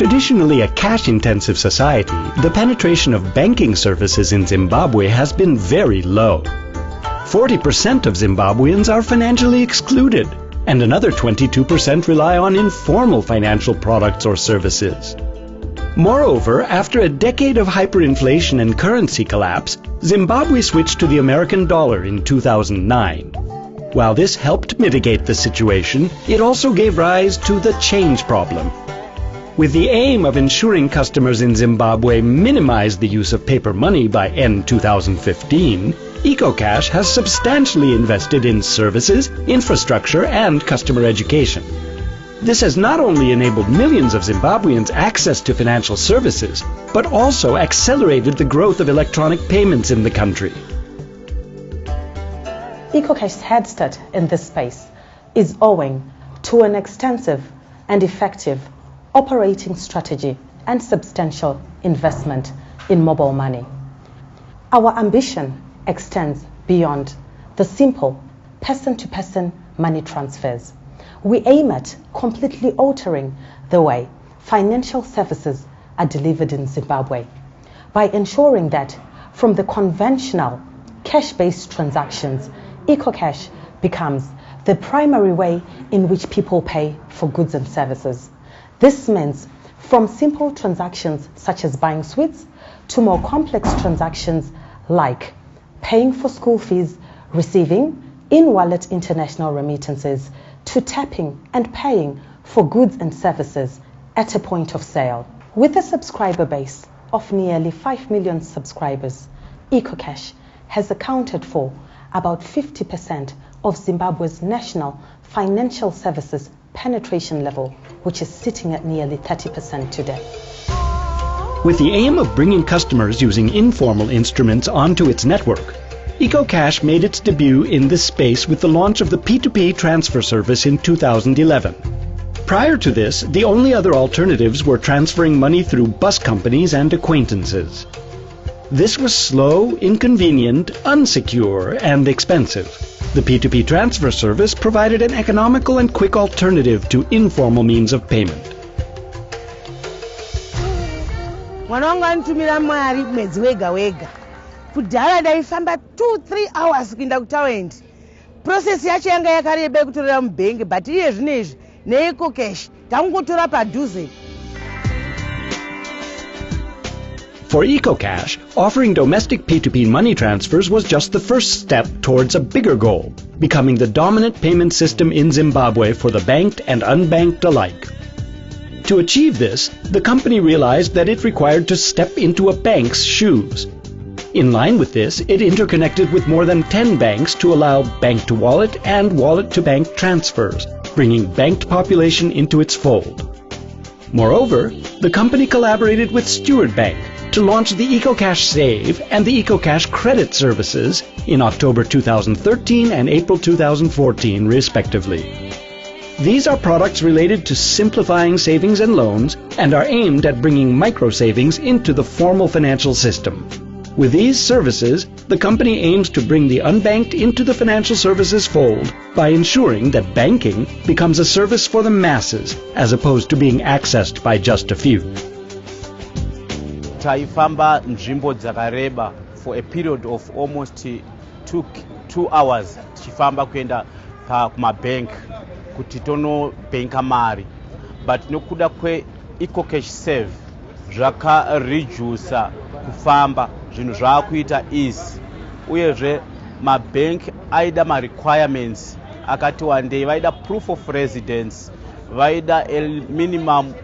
Traditionally a cash-intensive society, the penetration of banking services in Zimbabwe has been very low. 40% of Zimbabweans are financially excluded, and another 22% rely on informal financial products or services. Moreover, after a decade of hyperinflation and currency collapse, Zimbabwe switched to the American dollar in 2009. While this helped mitigate the situation, it also gave rise to the change problem. With the aim of ensuring customers in Zimbabwe minimize the use of paper money by end 2015, Ecocash has substantially invested in services, infrastructure, and customer education. This has not only enabled millions of Zimbabweans access to financial services, but also accelerated the growth of electronic payments in the country. Ecocash's head start in this space is owing to an extensive and effective operating strategy and substantial investment in mobile money. Our ambition extends beyond the simple person-to-person money transfers. We aim at completely altering the way financial services are delivered in Zimbabwe by ensuring that from the conventional cash-based transactions, Ecocash becomes the primary way in which people pay for goods and services. This means from simple transactions such as buying sweets to more complex transactions like paying for school fees, receiving in-wallet international remittances, to tapping and paying for goods and services at a point of sale. With a subscriber base of nearly 5 million subscribers, Ecocash has accounted for about 50% of Zimbabwe's national financial services penetration level, which is sitting at nearly 30% today. With the aim of bringing customers using informal instruments onto its network, Ecocash made its debut in this space with the launch of the P2P transfer service in 2011. Prior to this, the only other alternatives were transferring money through bus companies and acquaintances. This was slow, inconvenient, unsecure, and expensive. The P2P transfer service provided an economical and quick alternative to informal means of payment. Kudhara ndaifamba 2-3 hours kuenda kutaundi. Process yacho yanga yakareba kutorera mubhengi, but iye zvinezvi neEcocash tangotora padhuze. For Ecocash, offering domestic P2P money transfers was just the first step towards a bigger goal, becoming the dominant payment system in Zimbabwe for the banked and unbanked alike. To achieve this, the company realized that it required to step into a bank's shoes. In line with this, it interconnected with more than 10 banks to allow bank-to-wallet and wallet-to-bank transfers, bringing banked population into its fold. Moreover, the company collaborated with Steward Bank to launch the Ecocash Save and the Ecocash Credit services in October 2013 and April 2014, respectively. These are products related to simplifying savings and loans and are aimed at bringing micro-savings into the formal financial system. With these services, the company aims to bring the unbanked into the financial services fold by ensuring that banking becomes a service for the masses as opposed to being accessed by just a few. Taifamba nzvimbo dzakareba for a period of almost 2 hours tichifamba kuenda kumabank kuti tonobanka mari, but nokuda kweEcocash Save zvakaredusa kufamba, zvinhu zvaakuita easy, uyezve mabank aida requirements akati wandei, vaida proof of residence, vaida minimum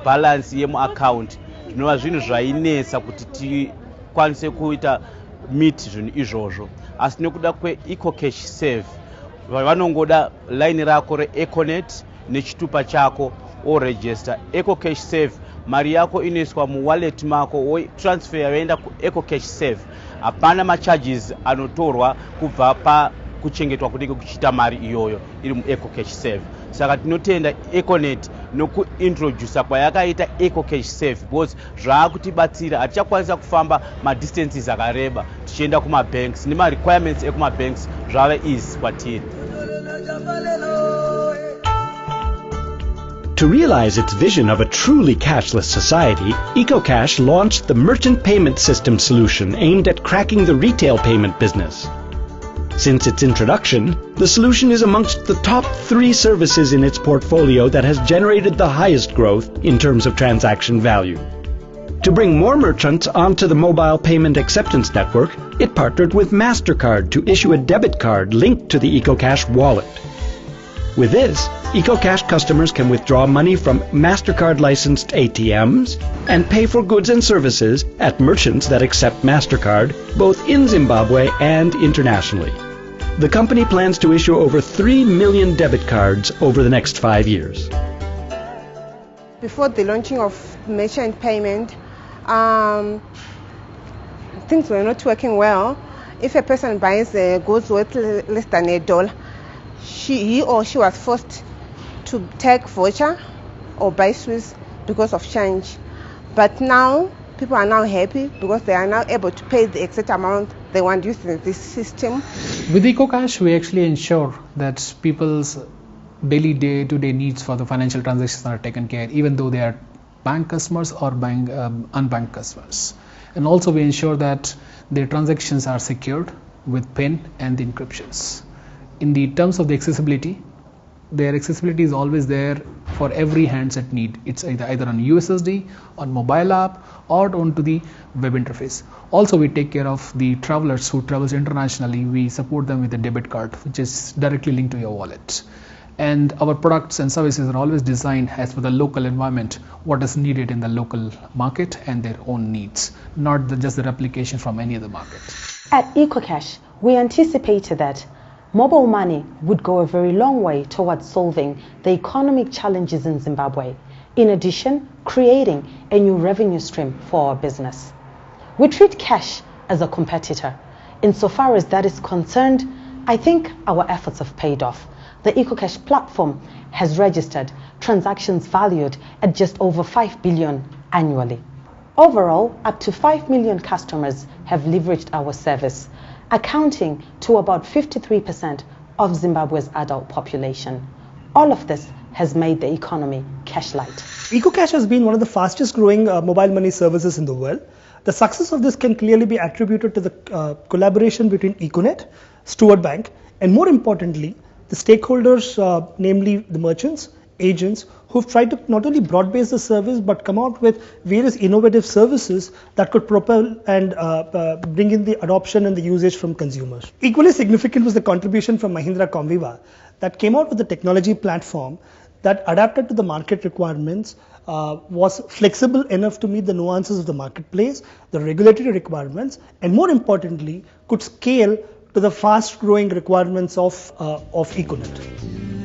balance yemuaccount, zvinova zvinhu zvainetsa kuti tikwanise kuita meet zvinhu izvozvo. Asi nekuda kweEcocash Save vanongoda line rako reEconet nechitupa chako o-register. Ecocash Save mari yako inoiswa muwallet mako, transfer yaenda kuEcocash Save. Hapana macharges anotorwa kubva pakuchengetwa kunenge kuchita mari iyoyo iri muEcocash Save. Saka tinotenda Econet nokuintroduce kwayakaita Ecocash Save, because zvakutibatsira hatichakwanisa kufamba madistances akareba tichienda kumabanks, nemarequirements ekumabanks zvava easy kwatiri. To realize its vision of a truly cashless society, Ecocash launched the Merchant Payment System solution aimed at cracking the retail payment business. Since its introduction, the solution is amongst the top 3 services in its portfolio that has generated the highest growth in terms of transaction value. To bring more merchants onto the mobile payment acceptance network, it partnered with MasterCard to issue a debit card linked to the Ecocash wallet. With this, Ecocash customers can withdraw money from MasterCard licensed ATMs and pay for goods and services at merchants that accept MasterCard both in Zimbabwe and internationally. The company plans to issue over 3 million debit cards over the next 5 years. Before the launching of merchant payment, things were not working well. If a person buys goods worth less than $1, he or she was forced to take voucher or buy Swiss because of change. But now people are now happy because they are now able to pay the exact amount they want using this system. With Ecocash, we actually ensure that people's daily day-to-day needs for the financial transactions are taken care, even though they are bank customers or unbanked customers. And also we ensure that their transactions are secured with PIN and the encryptions. In the terms of the accessibility, their accessibility is always there for every handset need. It's either on USSD, on mobile app, or onto the web interface. Also, we take care of the travelers who travels internationally. We support them with a debit card, which is directly linked to your wallet. And our products and services are always designed as for the local environment, what is needed in the local market and their own needs, not just the replication from any other market. At Ecocash, we anticipated that mobile money would go a very long way towards solving the economic challenges in Zimbabwe, in addition, creating a new revenue stream for our business. We treat cash as a competitor. Insofar as that is concerned, I think our efforts have paid off. The Ecocash platform has registered transactions valued at just over 5 billion annually. Overall, up to 5 million customers have leveraged our service, accounting to about 53% of Zimbabwe's adult population. All of this has made the economy cash-light. Ecocash has been one of the fastest growing mobile money services in the world. The success of this can clearly be attributed to the collaboration between Econet, Stewart Bank, and more importantly, the stakeholders, namely the merchants, agents, who've tried to not only broad-base the service but come out with various innovative services that could propel and bring in the adoption and the usage from consumers. Equally significant was the contribution from Mahindra Comviva that came out with a technology platform that adapted to the market requirements, was flexible enough to meet the nuances of the marketplace, the regulatory requirements, and more importantly, could scale to the fast-growing requirements of Econet.